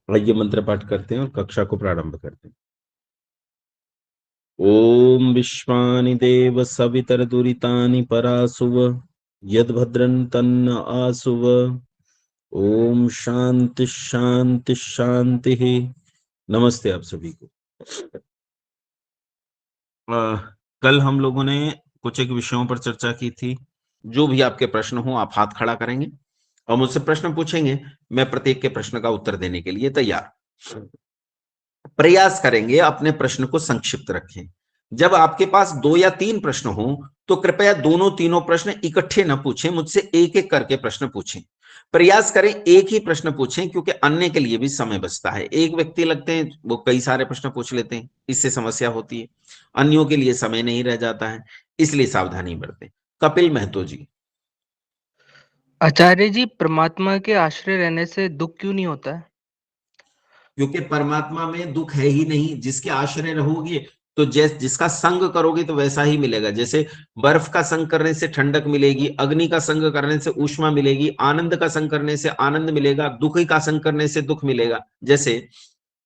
आइए मंत्र पाठ करते हैं और कक्षा को प्रारंभ करते हैं। ओम विश्वानि देव सवितरदुरितानि परासुव यद्भद्रं तन्न आसुव। ओम शांति शांति शांति। नमस्ते आप सभी को। कल हम लोगों ने कुछ एक विषयों पर चर्चा की थी। जो भी आपके प्रश्न हो आप हाथ खड़ा करेंगे और मुझसे प्रश्न पूछेंगे। मैं प्रत्येक के प्रश्न का उत्तर देने के लिए तैयार। प्रयास करेंगे अपने प्रश्न को संक्षिप्त रखें। जब आपके पास 2 या 3 प्रश्न हो तो कृपया दोनों तीनों प्रश्न इकट्ठे न पूछें, मुझसे एक एक करके प्रश्न पूछें। प्रयास करें एक ही प्रश्न पूछें, क्योंकि अन्य के लिए भी समय बचता है। एक व्यक्ति लगते हैं वो कई सारे प्रश्न पूछ लेते हैं, इससे समस्या होती है। अन्यों के लिए समय नहीं रह जाता है, इसलिए सावधानी बरतें। कपिल महतो जी। आचार्य जी, परमात्मा के आश्रय रहने से दुख क्यों नहीं होता है? क्योंकि परमात्मा में दुख है ही नहीं। जिसके आश्रय रहोगे तो जिसका संग करोगे तो वैसा ही मिलेगा। जैसे बर्फ का संग करने से ठंडक मिलेगी, अग्नि का संग करने से ऊष्मा मिलेगी, आनंद का संग करने से आनंद मिलेगा, दुख का संग करने से दुख मिलेगा। जैसे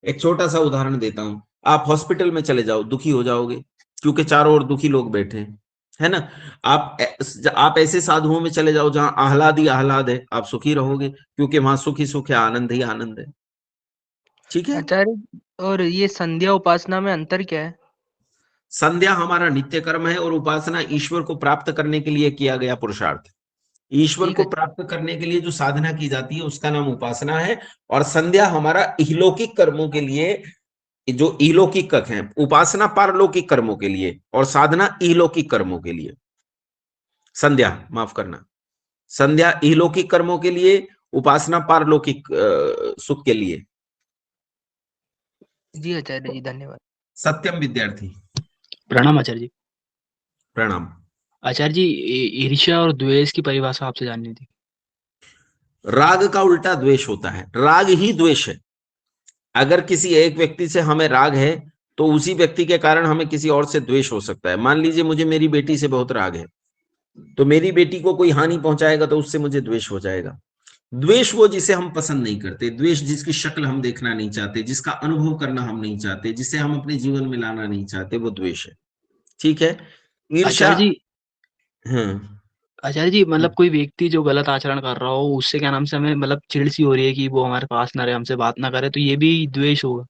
एक छोटा सा उदाहरण देता हूं, आप हॉस्पिटल में चले जाओ, दुखी हो जाओगे क्योंकि चारों ओर दुखी लोग बैठे हैं, है ना। आप ऐसे साधुओं में चले जाओ जहां आह्लाद ही आह्लाद है, आप सुखी रहोगे क्योंकि वहां सुख ही सुख है, आनंद ही आनंद है। ठीक है। आचार्य, और ये संध्या उपासना में अंतर क्या है? संध्या हमारा नित्य कर्म है और उपासना ईश्वर को प्राप्त करने के लिए किया गया पुरुषार्थ। ईश्वर ठीक को है। प्राप्त करने के लिए जो साधना की जाती है उसका नाम उपासना है। और संध्या हमारा इहलौकिक कर्मों के लिए, जो इहलौकिक है। उपासना पारलौकिक कर्मों के लिए और साधना इहलौकिक कर्मों के लिए। संध्या, माफ करना, संध्या इहलौकिक कर्मों के लिए, उपासना पारलौकिक सुख के लिए। जी आचार्य जी, धन्यवाद। सत्यम विद्यार्थी। प्रणाम आचार्य जी। प्रणाम। आचार्य जी, ईर्ष्या और द्वेष की परिभाषा आपसे जाननी थी। राग का उल्टा द्वेष होता है, राग ही द्वेष है। अगर किसी एक व्यक्ति से हमें राग है तो उसी व्यक्ति के कारण हमें किसी और से द्वेष हो सकता है। मान लीजिए मुझे मेरी बेटी से बहुत राग है, तो मेरी बेटी को कोई हानि पहुंचाएगा तो उससे मुझे द्वेष हो जाएगा। द्वेष वो जिसे हम पसंद नहीं करते, द्वेष जिसकी शक्ल हम देखना नहीं चाहते, जिसका अनुभव करना हम नहीं चाहते, जिसे हम अपने जीवन में लाना नहीं चाहते, वो द्वेष है। ठीक है। ईर्ष्या। आचार्य जी, हाँ। आचार्य जी, मतलब कोई व्यक्ति जो गलत आचरण कर रहा हो उससे क्या नाम से हमें मतलब चिढ़ सी हो रही है कि वो हमारे पास ना रहे, हमसे बात ना करे, तो ये भी द्वेष होगा?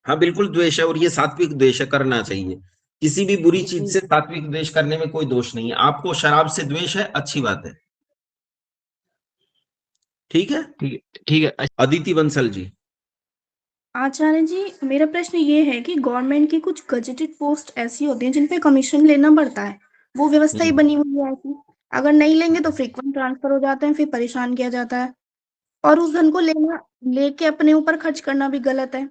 हाँ बिल्कुल द्वेष है, और ये सात्विक द्वेष है, करना चाहिए। किसी भी बुरी चीज से सात्विक द्वेष करने में कोई दोष नहीं है। आपको शराब से द्वेष है, अच्छी बात है। ठीक है। ठीक है, ठीक है। अदिति बंसल जी। आचार्य जी, मेरा प्रश्न ये है कि गवर्नमेंट की कुछ गजेटेड पोस्ट ऐसी होती हैं जिन पे कमीशन लेना पड़ता है, वो व्यवस्था ही बनी हुई है ऐसी। अगर नहीं लेंगे तो फ्रीक्वेंट ट्रांसफर हो जाते हैं, फिर परेशान किया जाता है, और उस धन को लेके अपने ऊपर खर्च करना भी गलत है।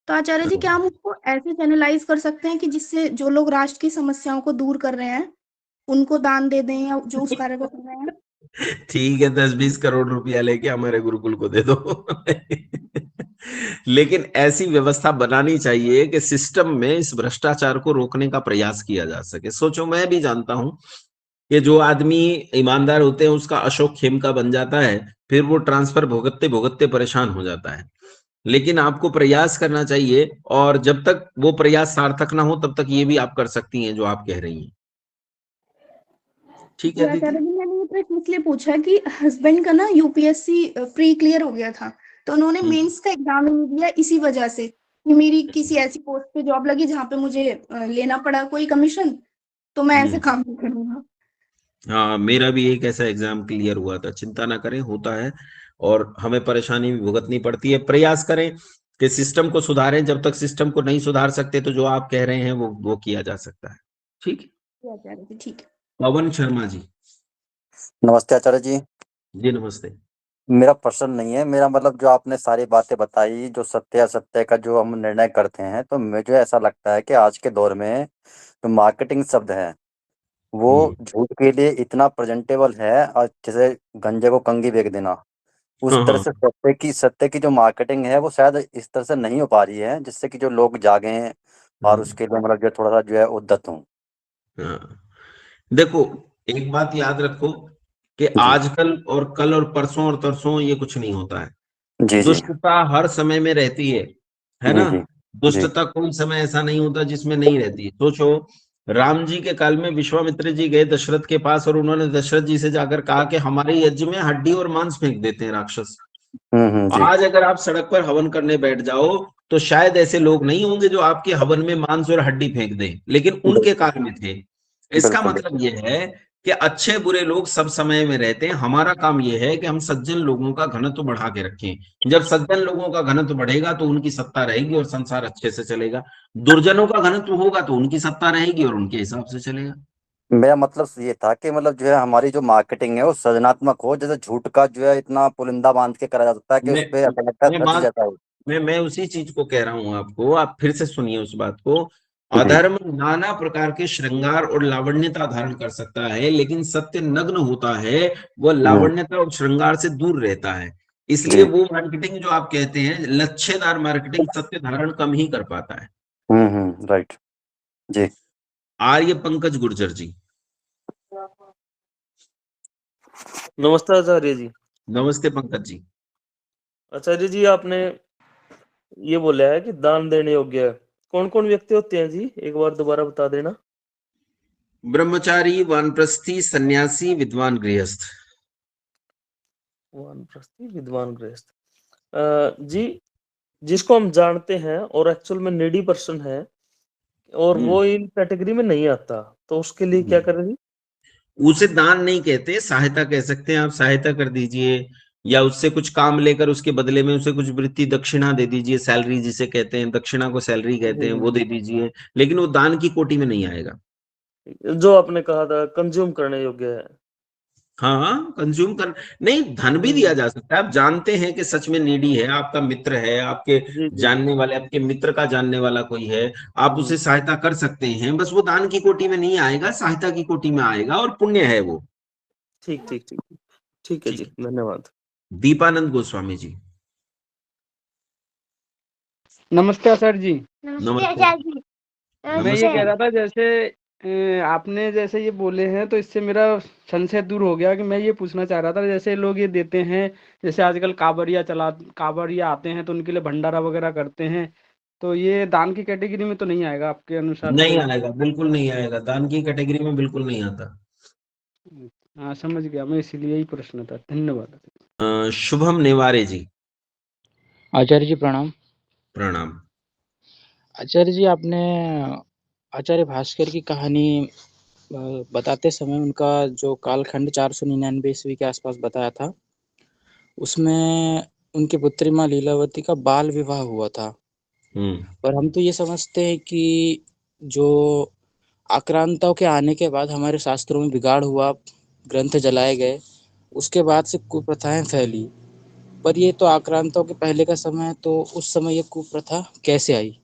तो आचार्य जी, क्या हम उसको ऐसे चैनलाइज कर सकते हैं कि जिससे जो लोग राष्ट्र की समस्याओं को दूर कर रहे हैं उनको दान दे दें, या जो उस कार्य को कर रहे हैं? ठीक है, 10-20 करोड़ रुपया लेके हमारे गुरुकुल को दे दो। लेकिन ऐसी व्यवस्था बनानी चाहिए कि सिस्टम में इस भ्रष्टाचार को रोकने का प्रयास किया जा सके। सोचो, मैं भी जानता हूं कि जो आदमी ईमानदार होते हैं उसका अशोक खेमका बन जाता है, फिर वो ट्रांसफर भुगतते भुगतते परेशान हो जाता है। लेकिन आपको प्रयास करना चाहिए, और जब तक वो प्रयास सार्थक ना हो तब तक ये भी आप कर सकती हैं जो आप कह रही हैं। ठीक जी है दीदी। आचार्य जी, मैंने ये प्रश्न इसलिए पूछा कि हस्बैंड का ना यूपीएससी प्री क्लियर हो गया था, तो उन्होंने मेंस का एग्जाम नहीं दिया इसी वजह से कि मेरी किसी ऐसी पोस्ट पे जॉब लगी जहाँ पे मुझे लेना पड़ा कोई कमीशन, तो मैं ऐसे काम नहीं करूंगा। हाँ, मेरा भी एक ऐसा एग्जाम क्लियर हुआ था। चिंता ना करें, होता है और हमें परेशानी भी भुगतनी पड़ती है। प्रयास करें कि सिस्टम को सुधारें। जब तक सिस्टम को नहीं सुधार सकते तो जो आप कह रहे हैं वो किया जा सकता है। ठीक है। जी आचार्य जी, ठीक है। पवन शर्मा जी। नमस्ते आचार्य जी। जी नमस्ते। मेरा प्रश्न नहीं है, मेरा मतलब जो आपने सारी बातें बताई, जो सत्य असत्य का जो हम निर्णय करते हैं, तो मुझे ऐसा लगता है कि आज के दौर में जो मार्केटिंग शब्द है वो झूठ के लिए इतना प्रेजेंटेबल है, और जैसे गंजे को कंघी बेच देना, उस हाँ तरह हाँ से सत्य की जो मार्केटिंग है वो शायद इस तरह से नहीं हो पा रही है जिससे कि जो लोग जागे हैं और उसके लिए मतलब जो थोड़ा सा जो है उद्यत हूँ। हाँ। देखो, एक बात याद रखो कि जी। आजकल और कल और परसों और तरसों ये कुछ नहीं होता है। जी जी दुष्टता हर समय में रहती है जी ना। जी जी दुष्टता कोई समय ऐसा नहीं होता जिसमें नहीं रहती है। सोचो, राम जी के काल में विश्वामित्र जी गए दशरथ के पास और उन्होंने दशरथ जी से जाकर कहा कि हमारे यज्ञ में हड्डी और मांस फेंक देते हैं राक्षस। जी आज अगर आप सड़क पर हवन करने बैठ जाओ तो शायद ऐसे लोग नहीं होंगे जो आपके हवन में मांस और हड्डी फेंक दें, लेकिन उनके काल में थे। इसका बिल्कुल मतलब यह है कि अच्छे बुरे लोग सब समय में रहते हैं। हमारा काम यह है कि हम सज्जन लोगों का घनत्व बढ़ा के रखें। जब सज्जन लोगों का घनत्व बढ़ेगा तो उनकी सत्ता रहेगी और संसार अच्छे से चलेगा। दुर्जनों का घनत्व होगा तो उनकी सत्ता रहेगी और उनके हिसाब से चलेगा। मेरा मतलब ये था कि मतलब जो है हमारी जो मार्केटिंग है वो सृजनात्मक हो, जैसे झूठ का जो है इतना पुलिंदा बांध के करा जा सकता है कि उस मैं पे ऐसा लगता है मैं सच बात जैसा हो। मैं उसी चीज को कह रहा हूं आपको, आप फिर से सुनिए उस बात को। जी अधर्म नाना प्रकार के श्रृंगार और लावण्यता धारण कर सकता है, लेकिन सत्य नग्न होता है, वह हम्म, लावण्यता और श्रृंगार से दूर रहता है। इसलिए जी वो मार्केटिंग जो आप कहते हैं लच्छेदार मार्केटिंग, सत्य धारण कम ही कर पाता है। राइट जी। आर्य पंकज गुर्जर जी। नमस्ते आचार्य जी। नमस्ते पंकज जी। आचार्य जी, आपने ये बोला है कि दान देने योग्य है। कौन कौन व्यक्ति होते हैं जी, एक बार दोबारा बता देना। ब्रह्मचारी, वानप्रस्थी, सन्यासी, विद्वान, गृहस्थ। वानप्रस्थी, विद्वान, गृहस्थ। जी, जिसको हम जानते हैं और एक्चुअल में नीडी पर्सन है और वो इन कैटेगरी में नहीं आता, तो उसके लिए क्या करें जी? उसे दान नहीं कहते, सहायता कह सकते हैं। आप सहायता कर दीजिए या उससे कुछ काम लेकर उसके बदले में उसे कुछ वृत्ति दक्षिणा दे दीजिए। सैलरी जिसे कहते हैं, दक्षिणा को सैलरी कहते हैं, वो दे दीजिए, लेकिन वो दान की कोटि में नहीं आएगा। जो आपने कहा था कंज्यूम करने योग्य है। हाँ, कंज्यूम कर नहीं, धन भी दिया जा सकता है। आप जानते हैं कि सच में नीडी है, आपका मित्र है, आपके जी जी जानने वाले, आपके मित्र का जानने वाला कोई है, आप जी। उसे सहायता कर सकते हैं। बस वो दान की कोटि में नहीं आएगा, सहायता की कोटि में आएगा और पुण्य है वो। ठीक ठीक ठीक ठीक है ठीक जी, है। धन्यवाद। दीपानंद गोस्वामी जी। नमस्ते आचार्य जी। नमस्ते। मैं ये कह नमस्ते। रहा था जैसे आपने जैसे ये बोले हैं तो इससे मेरा संशय दूर हो गया कि मैं ये पूछना चाह रहा था, जैसे लोग ये देते हैं, जैसे आजकल कांवड़िया आते हैं तो उनके लिए भंडारा वगैरह करते हैं, तो ये दान की कैटेगरी में तो नहीं आएगा आपके अनुसार नहीं तो? आएगा, बिल्कुल नहीं आएगा, दान की कैटेगरी में बिल्कुल नहीं आता। हाँ समझ गया मैं, इसीलिए ही प्रश्न था। धन्यवाद। शुभम नेवारे जी। आचार्य जी प्रणाम। प्रणाम। आचार्य जी, आपने आचार्य भास्कर की कहानी बताते समय उनका जो कालखंड 499 ईस्वी के आसपास बताया था, उसमें उनकी पुत्री माँ लीलावती का बाल विवाह हुआ था। और हम तो ये समझते हैं कि जो आक्रांताओं के आने के बाद हमारे शास्त्रों में बिगाड़ हुआ, ग्रंथ जलाए गए, उसके बाद से कुप्रथाएं फैली। पर ये तो आक्रांताओं के पहले का समय है, तो उस समय ये कुप्रथा कैसे आई?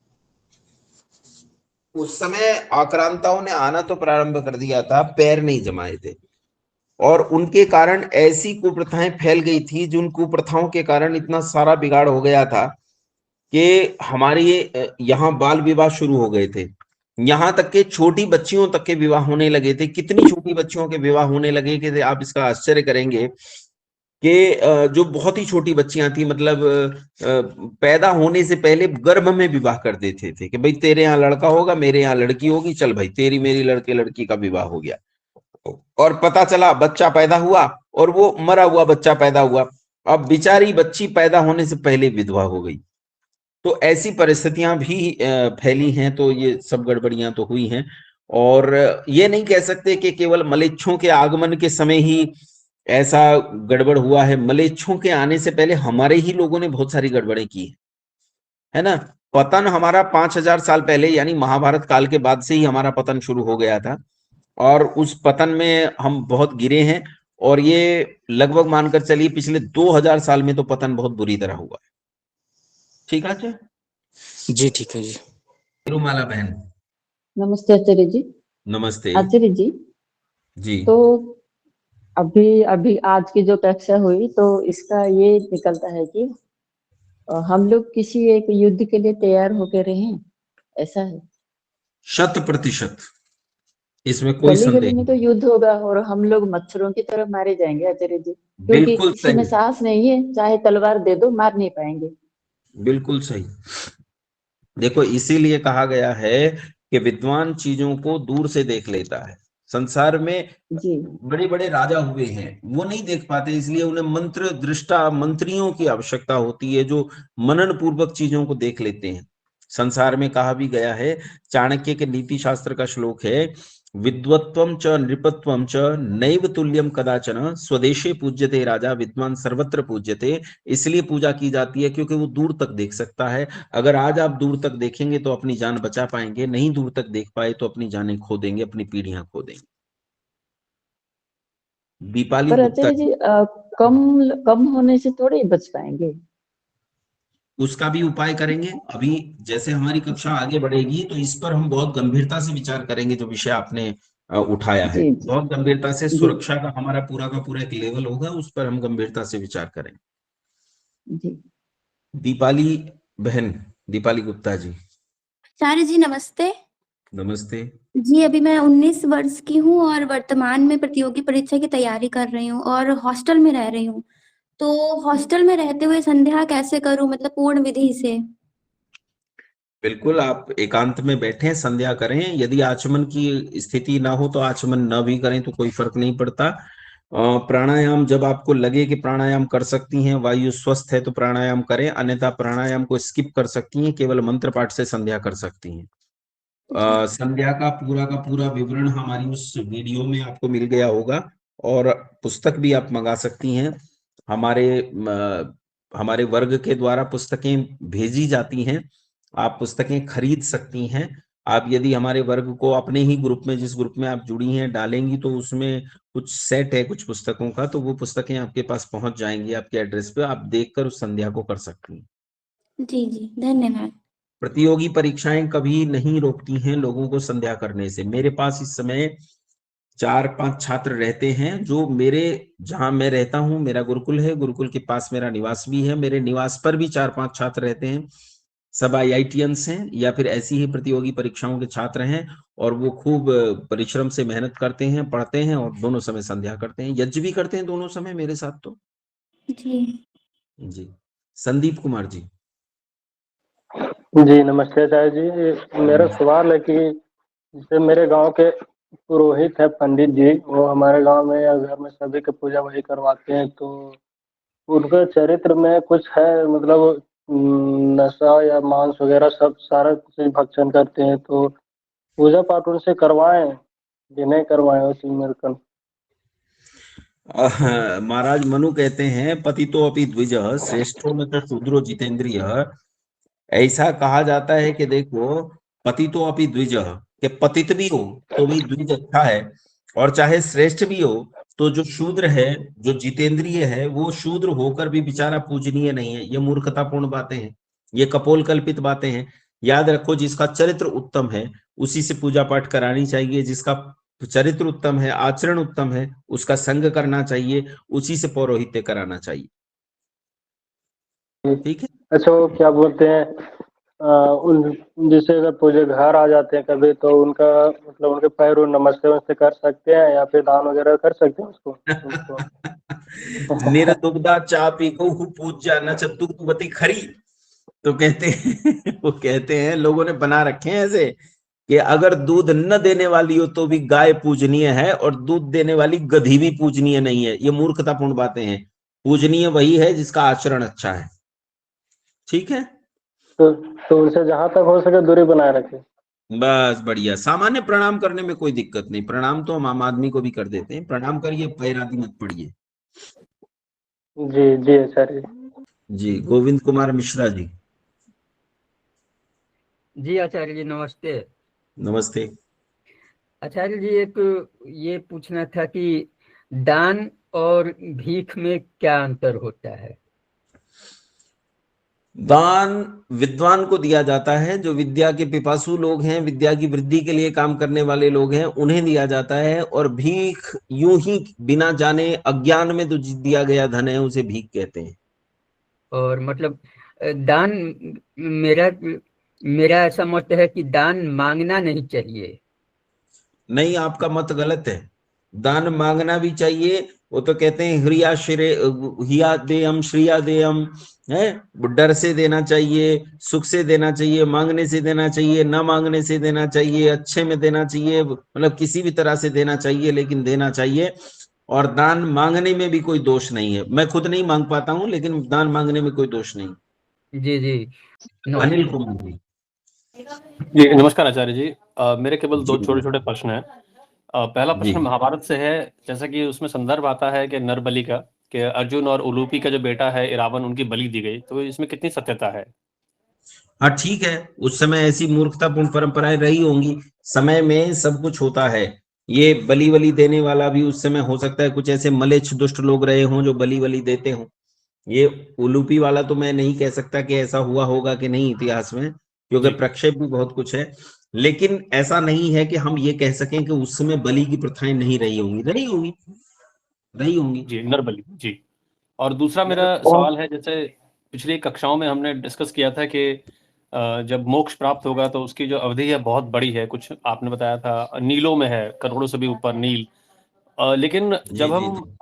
उस समय आक्रांताओं ने आना तो प्रारंभ कर दिया था, पैर नहीं जमाए थे, और उनके कारण ऐसी कुप्रथाएं फैल गई थी, जिन कुप्रथाओं के कारण इतना सारा बिगाड़ हो गया था कि हमारे यहाँ बाल विवाह शुरू हो गए थे। यहाँ तक के छोटी बच्चियों तक के विवाह होने लगे थे। कितनी छोटी बच्चियों के विवाह होने लगे कि आप इसका आश्चर्य करेंगे कि जो बहुत ही छोटी बच्चियां थी, मतलब पैदा होने से पहले गर्भ में विवाह कर देते थे कि भाई तेरे यहाँ लड़का होगा, मेरे यहाँ लड़की होगी, चल भाई तेरी मेरी लड़के लड़की का विवाह हो गया। और पता चला बच्चा पैदा हुआ और वो मरा हुआ बच्चा पैदा हुआ। अब बेचारी बच्ची पैदा होने से पहले विधवा हो गई। तो ऐसी परिस्थितियां भी फैली हैं, तो ये सब गड़बड़ियां तो हुई हैं। और ये नहीं कह सकते कि केवल मलेच्छों के आगमन के समय ही ऐसा गड़बड़ हुआ है। मलेच्छों के आने से पहले हमारे ही लोगों ने बहुत सारी गड़बड़ें की है ना। पतन हमारा 5000 साल पहले यानी महाभारत काल के बाद से ही हमारा पतन शुरू हो गया था, और उस पतन में हम बहुत गिरे हैं। और ये लगभग मानकर चलिए पिछले 2000 साल में तो पतन बहुत बुरी तरह हुआ है। ठीक है अच्छा। जी ठीक है जी। तिरुमाला बहन। नमस्ते आचार्य जी। नमस्ते आचार्य जी, जी। तो अभी अभी आज की जो कक्षा हुई तो इसका ये निकलता है कि हम लोग किसी एक युद्ध के लिए तैयार होकर रहें, ऐसा है? 100%। इसमें कोई गली संदेह गली में नहीं। तो युद्ध होगा और हम लोग मच्छरों की तरह मारे जाएंगे आचार्य जी, क्योंकि बिल्कुल किसी में सही, साहस नहीं है, चाहे तलवार दे दो मार नहीं पाएंगे। बिल्कुल सही। देखो इसीलिए कहा गया है कि विद्वान चीजों को दूर से देख लेता है। संसार में जी बड़े बड़े राजा हुए हैं, वो नहीं देख पाते, इसलिए उन्हें मंत्र दृष्टा मंत्रियों की आवश्यकता होती है जो मनन पूर्वक चीजों को देख लेते हैं। संसार में कहा भी गया है, चाणक्य के नीति शास्त्र का श्लोक है, विद्वत्वम च नृपत्वम च नैव तुल्यम कदाचन स्वदेशे पूज्यते राजा विद्वान सर्वत्र पूज्यते। इसलिए पूजा की जाती है क्योंकि वो दूर तक देख सकता है। अगर आज आप दूर तक देखेंगे तो अपनी जान बचा पाएंगे, नहीं दूर तक देख पाए तो अपनी जानें खो देंगे, अपनी पीढ़ियां खो देंगे। दीपाली पर गुप्ता, आचार्य जी कम कम होने से थोड़े ही बच पाएंगे। उसका भी उपाय करेंगे। अभी जैसे हमारी कक्षा आगे बढ़ेगी तो इस पर हम बहुत गंभीरता से विचार करेंगे, जो विषय आपने उठाया है, जी जी बहुत गंभीरता से। जी सुरक्षा का हमारा पूरा का पूरा एक लेवल होगा, उस पर हम गंभीरता से विचार करेंगे। जी। दीपाली बहन, दीपाली गुप्ता जी, आचार्य जी नमस्ते। नमस्ते। जी अभी मैं 19 वर्ष की हूँ और वर्तमान में प्रतियोगी परीक्षा की तैयारी कर रही हूँ और हॉस्टल में रह रही हूँ। तो हॉस्टल में रहते हुए संध्या कैसे करूँ, मतलब पूर्ण विधि से? बिल्कुल, आप एकांत में बैठें, संध्या करें। यदि आचमन की स्थिति ना हो तो आचमन न भी करें तो कोई फर्क नहीं पड़ता। प्राणायाम, जब आपको लगे कि प्राणायाम कर सकती हैं, वायु स्वस्थ है तो प्राणायाम करें, अन्यथा प्राणायाम को स्किप कर सकती हैं, केवल मंत्र पाठ से संध्या कर सकती हैं। संध्या का पूरा विवरण हमारी उस वीडियो में आपको मिल गया होगा, और पुस्तक भी आप मंगा सकती हैं। हमारे वर्ग के द्वारा पुस्तकें भेजी जाती हैं, आप पुस्तकें खरीद सकती हैं। आप यदि हमारे वर्ग को अपने ही ग्रुप में, जिस ग्रुप में आप जुड़ी हैं, डालेंगी तो उसमें कुछ सेट है कुछ पुस्तकों का, तो वो पुस्तकें आपके पास पहुंच जाएंगी आपके एड्रेस पे, आप देखकर उस संध्या को कर सकती हैं। जी जी धन्यवाद। प्रतियोगी परीक्षाएं कभी नहीं रोकती हैं लोगों को संध्या करने से। मेरे पास इस समय 4-5 छात्र रहते हैं जो मेरे, जहां मैं रहता हूं, मेरा गुरुकुल है, गुरुकुल के पास मेरा निवास भी है, मेरे निवास पर भी 4-5 छात्र रहते हैं। सब IITians हैं या फिर ऐसी ही प्रतियोगी परीक्षाओं के छात्र हैं, और वो खूब परिश्रम से मेहनत करते हैं, पढ़ते हैं और दोनों समय संध्या करते हैं, यज्ञ भी करते हैं दोनों समय मेरे साथ। तो जी जी, संदीप कुमार जी। जी नमस्ते आचार्य जी। मेरा सवाल है कि जैसे मेरे गांव के पुरोहित है पंडित जी, वो हमारे गांव में या घर में सभी की पूजा वही करवाते हैं, तो उनके चरित्र में कुछ है, मतलब नशा या मांस वगैरह सब सारा चीज भक्षण करते हैं, तो पूजा पाठ उनसे करवाएं कि नहीं करवाएं वो चीज मेरे को। महाराज मनु कहते हैं, पतितो अपि द्विजः श्रेष्ठो न च शूद्रो जितेंद्रियः। ऐसा कहा जाता है कि देखो, पतितो अपि द्विजः, कि पतित भी हो तो भी द्विज अच्छा है, और चाहे श्रेष्ठ भी हो तो जो शूद्र है, जो जितेंद्रिय है, वो शूद्र होकर भी बेचारा पूजनीय नहीं है। ये मूर्खतापूर्ण बातें हैं, ये कपोल कल्पित बातें हैं। याद रखो, जिसका चरित्र उत्तम है उसी से पूजा पाठ करानी चाहिए, जिसका चरित्र उत्तम है, आचरण उत्तम है, उसका संग करना चाहिए, उसी से पौरोहित्य कराना चाहिए। ठीक है। अच्छा, वो क्या बोलते हैं, उन जैसे अगर पूजे घर आ जाते हैं कभी, तो उनका मतलब उनके पैरों नमस्ते वमस्ते कर सकते हैं या फिर दान वगैरह कर सकते हैं उसको उनको? निर्दुग्धा चापी को पूज्या न च दुग्धवती खरी। तो कहते हैं वो कहते हैं, लोगों ने बना रखे हैं ऐसे कि अगर दूध न देने वाली हो तो भी गाय पूजनीय है, और दूध देने वाली गधी भी पूजनीय नहीं है। ये मूर्खतापूर्ण बातें हैं। पूजनीय वही है जिसका आचरण अच्छा है। ठीक है। तो उनसे जहां तक हो सके दूरी बनाए रखें। बस बढ़िया। सामान्य प्रणाम करने में कोई दिक्कत नहीं, प्रणाम तो हम आम आदमी को भी कर देते हैं। प्रणाम करिए, पैर आदि मत पड़िए। जी जी आचार्य जी, गोविंद कुमार मिश्रा जी। जी आचार्य जी नमस्ते। नमस्ते। आचार्य जी एक ये पूछना था कि दान और भीख में क्या अंतर होता है? दान विद्वान को दिया जाता है, जो विद्या के पिपासु लोग हैं, विद्या की वृद्धि के लिए काम करने वाले लोग हैं, उन्हें दिया जाता है। और भीख यूं ही बिना जाने अज्ञान में जो दिया गया धन है उसे भीख कहते हैं। और मतलब दान, मेरा ऐसा मत है कि दान मांगना नहीं चाहिए। नहीं, आपका मत गलत है। दान मांगना भी चाहिए। वो तो कहते हैं हिया देयम श्रिया देयम है, डर से देना चाहिए, सुख से देना चाहिए, मांगने से देना चाहिए, ना मांगने से देना चाहिए, अच्छे में देना चाहिए, मतलब किसी भी तरह से देना चाहिए, लेकिन देना चाहिए। और दान मांगने में भी कोई दोष नहीं है। मैं खुद नहीं मांग पाता हूं, लेकिन दान मांगने में कोई दोष नहीं। जी जी अनिल कुमार जी। जी नमस्कार आचार्य जी। मेरे केवल दो जी छोटे छोटे प्रश्न हैं। पहला जी प्रश्न महाभारत से है। जैसा कि उसमें संदर्भ आता है कि नरबलि का, कि अर्जुन और उलूपी का जो बेटा है रावण, उनकी बलि दी गई, तो इसमें कितनी सत्यता है? हाँ ठीक है, उस समय ऐसी मूर्खतापूर्ण परंपराएं रही होंगी। समय में सब कुछ होता है। ये बलि वली देने वाला भी उस समय हो सकता है कुछ ऐसे मलेच्छ दुष्ट लोग रहे हों जो बलि वली देते हों। ये उलूपी वाला तो मैं नहीं कह सकता कि ऐसा हुआ होगा कि नहीं इतिहास में, क्योंकि जी प्रक्षेप भी बहुत कुछ है। लेकिन ऐसा नहीं है कि हम ये कह सकें कि उस समय बलि की प्रथाएं नहीं रही होंगी, रही होंगी, रही होंगी। जी नरबलि जी। और दूसरा मेरा सवाल है, जैसे पिछली कक्षाओं में हमने डिस्कस किया था कि जब मोक्ष प्राप्त होगा तो उसकी जो अवधि है बहुत बड़ी है, कुछ आपने बताया था नीलों में है, करोड़ों से भी ऊपर नील। लेकिन जी जब जी हम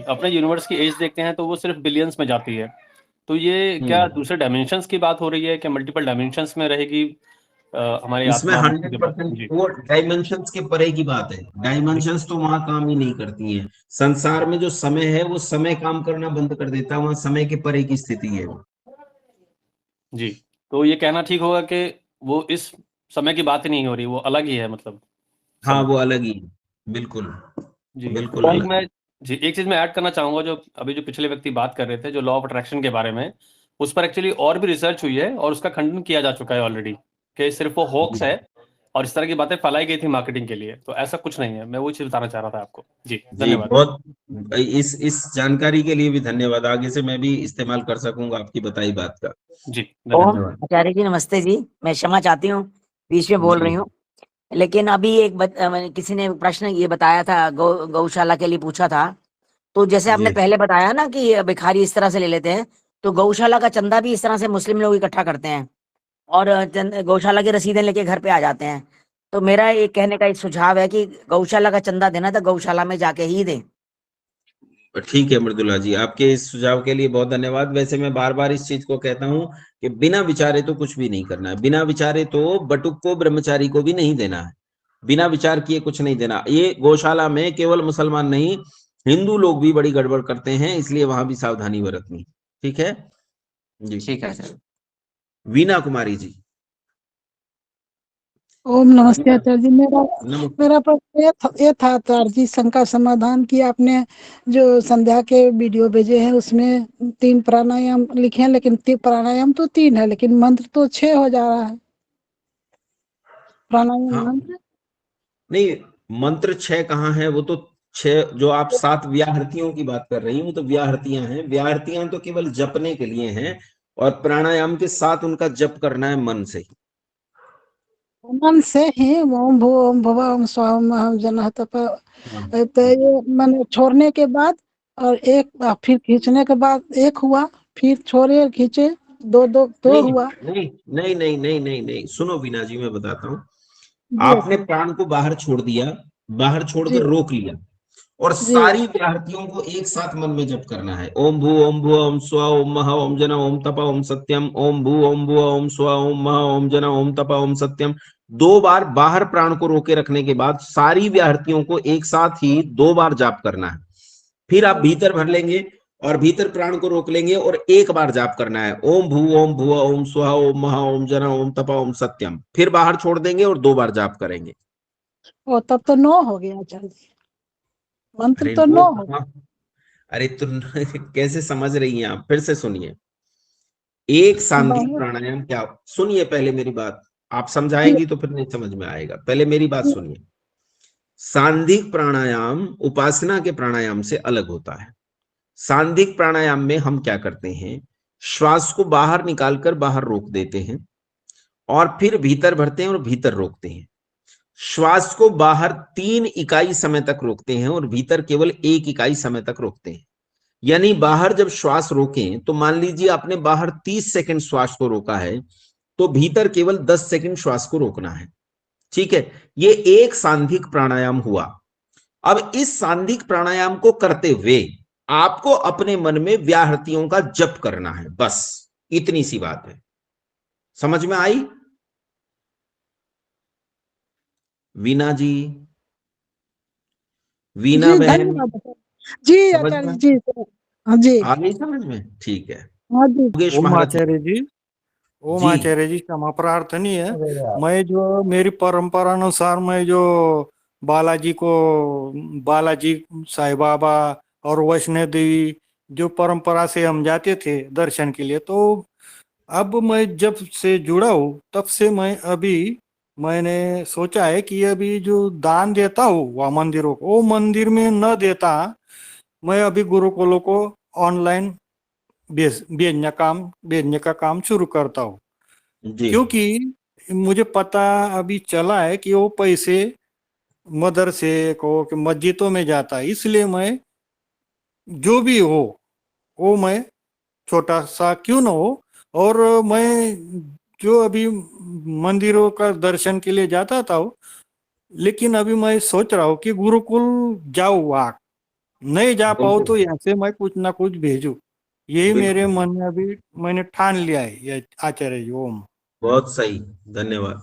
अपने यूनिवर्स की एज देखते हैं तो वो सिर्फ बिलियंस में जाती है। तो ये क्या दूसरे डायमेंशंस की बात हो रही है कि मल्टीपल डायमेंशंस में रहेगी हमारी इसमें आत्मा मृत्यु के बाद? 100% जी वो डायमेंशंस के परे की बात है। डायमेंशंस तो वहां काम ही नहीं करती हैं। संसार में जो समय है वो समय काम करना बंद कर देता है, वहां समय के परे की स्थिति है वो। जी। तो ये कहना ठीक होगा कि वो इस समय की बात ही नहीं हो रही, वो अलग ही है, मतलब हाँ समय। वो अलग ही है, बिल्कुल जी बिल्कुल एक अलग। मैं जी एक चीज मैं ऐड करना चाहूंगा, जो अभी जो पिछले व्यक्ति बात कर रहे थे जो लॉ ऑफ अट्रैक्शन के बारे में, उस पर एक्चुअली और भी रिसर्च हुई है और उसका खंडन किया जा चुका है ऑलरेडी, कि सिर्फ वो होक्स है और इस तरह की बातें फैलाई गई थी मार्केटिंग के लिए। तो ऐसा कुछ नहीं है, मैं वो चीज बताना चाह रहा था आपको। जी जी धन्यवाद। बहुत, इस जानकारी के लिए भी धन्यवाद। आगे से मैं भी इस्तेमाल कर सकूंगा आपकी बताई बात का। जी ओम धन्यवाद। आचार्य जी नमस्ते जी, मैं क्षमा चाहती हूँ बीच में बोल जी रही हूँ। लेकिन अभी किसी ने प्रश्न ये बताया था, गौशाला के लिए पूछा था। तो जैसे आपने जी पहले बताया ना कि भिखारी इस तरह से ले लेते हैं, तो गौशाला का चंदा भी इस तरह से मुस्लिम लोग इकट्ठा करते हैं और गौशाला की रसीदें लेके घर पे आ जाते हैं। तो मेरा एक कहने का एक सुझाव है कि गौशाला का चंदा देना तो गौशाला में जाके ही दें। ठीक है मृदुला जी, आपके इस सुझाव के लिए बहुत धन्यवाद। वैसे मैं बार बार इस चीज को कहता हूं कि बिना विचारे तो कुछ भी नहीं करना है। बिना विचारे तो बटुक को ब्रह्मचारी को भी नहीं देना है। बिना विचार किए कुछ नहीं देना। ये गौशाला में केवल मुसलमान नहीं, हिंदू लोग भी बड़ी गड़बड़ करते हैं, इसलिए वहां भी सावधानी बरतनी। ठीक है जी। ठीक है सर। वीना कुमारी जी। ओम नमस्ते आचार्य जी। नमस्ते। मेरा प्रश्न ये था आचार्य जी, शंका समाधान की आपने जो संध्या के वीडियो भेजे हैं उसमें 3 प्राणायाम लिखे हैं, लेकिन प्राणायाम तो 3 है लेकिन मंत्र तो 6 हो जा रहा है। प्राणायाम हाँ मंत्र नहीं, मंत्र 6 कहाँ है? वो तो 6 जो आप 7 व्याहृतियों की बात कर रही हूँ तो व्याहृतियां हैं। व्याहृतियां तो केवल जपने के लिए हैं, और प्राणायाम के साथ उनका जप करना है मन से। मन से ही ओम भू ओम भुवा ओम स्वाहा ओम अहम जनः तप। तो ये मैंने छोड़ने के बाद और एक फिर खींचने के बाद एक हुआ, फिर छोड़े खींचे दो नहीं हुआ। नहीं नहीं नहीं नहीं नहीं नहीं, सुनो बीना जी, मैं बताता हूँ। जी आपने प्राण को बाहर छोड़ दिया, बाहर छोड़कर जी रोक लिया, और जी सारी व्याहृतियों को एक साथ मन में जप करना है। ओम भू ओम भू ओम स्वा ओम महा ओम जना ओम तपा ओम सत्यम। ओम भू ओम भू ओम स्वा ओम महा ओम जना ओम तपा ओम सत्यम। 2 बार बाहर प्राण को रोके रखने के बाद सारी व्याहृतियों को एक साथ ही 2 बार जाप करना है। फिर आप भीतर भर लेंगे और भीतर प्राण को रोक लेंगे और 1 बार जाप करना है। ओम भू ओम भुवा ओम स्वाहा ओम महा ओम जना ओम तपा ओम सत्यम। फिर बाहर छोड़ देंगे और 2 बार जाप करेंगे। ओ तब तो 9 हो गया आचार्य जी, मंत्र अरे तो 9 हो। अरे तुम कैसे समझ रही हैं आप? फिर से सुनिए। एक सांधिक बहुत प्राणायाम क्या? सुनिए पहले मेरी बात, आप समझाएंगी तो फिर नहीं समझ में आएगा। पहले मेरी बात सुनिए। सांधिक प्राणायाम उपासना के प्राणायाम से अलग होता है। सांधिक प्राणायाम में हम क्या करते हैं, श्वास को बाहर निकालकर बाहर रोक देते हैं और फिर भीतर भरते हैं और भीतर रोकते हैं। श्वास को बाहर 3 इकाई समय तक रोकते हैं और भीतर केवल 1 इकाई समय तक रोकते हैं। यानी बाहर जब श्वास रोकें तो मान लीजिए आपने बाहर 30 सेकंड श्वास को रोका है, तो भीतर केवल 10 सेकंड श्वास को रोकना है। ठीक है, ये एक सांधिक प्राणायाम हुआ। अब इस सांधिक प्राणायाम को करते हुए आपको अपने मन में व्याहृतियों का जप करना है, बस इतनी सी बात है। समझ में आई? वीना जी, वीना जी बहन, धन्यवाद जी समझ आचार्य में जी। हाँ जी, आ गई समझ में? ठीक है। हाँ जी। योगेश ओम महारथी आचार्य जी, ओम जी। आचार्य जी, क्षमा प्रार्थनी है। मैं जो मेरी परंपरा अनुसार मैं जो बालाजी को, बालाजी साईं बाबा और वैष्णो देवी जो परंपरा से हम जाते थे दर्शन के लिए, तो अब मैं जब से जुड़ा हूँ तब से मैंने सोचा है कि अभी जो दान देता हूँ वह मंदिरों को, वो मंदिर में न देता मैं अभी गुरुकुलों को ऑनलाइन भेजने का काम शुरू करता हूँ। जी क्योंकि मुझे पता अभी चला है कि वो पैसे मदरसे को कि मस्जिदों में जाता है, इसलिए मैं जो भी हो वो मैं छोटा सा क्यों ना हो, और मैं जो अभी मंदिरों का दर्शन के लिए जाता था, लेकिन अभी मैं सोच रहा हूँ कि गुरुकुल जाऊँ, वहाँ नहीं जा पाऊँ तो यहाँ से मैं कुछ ना कुछ भेजूं। यही मेरे बिल्कुल, मन में अभी मैंने ठान लिया है। ये आचार्य जी, ओम। बहुत सही, धन्यवाद।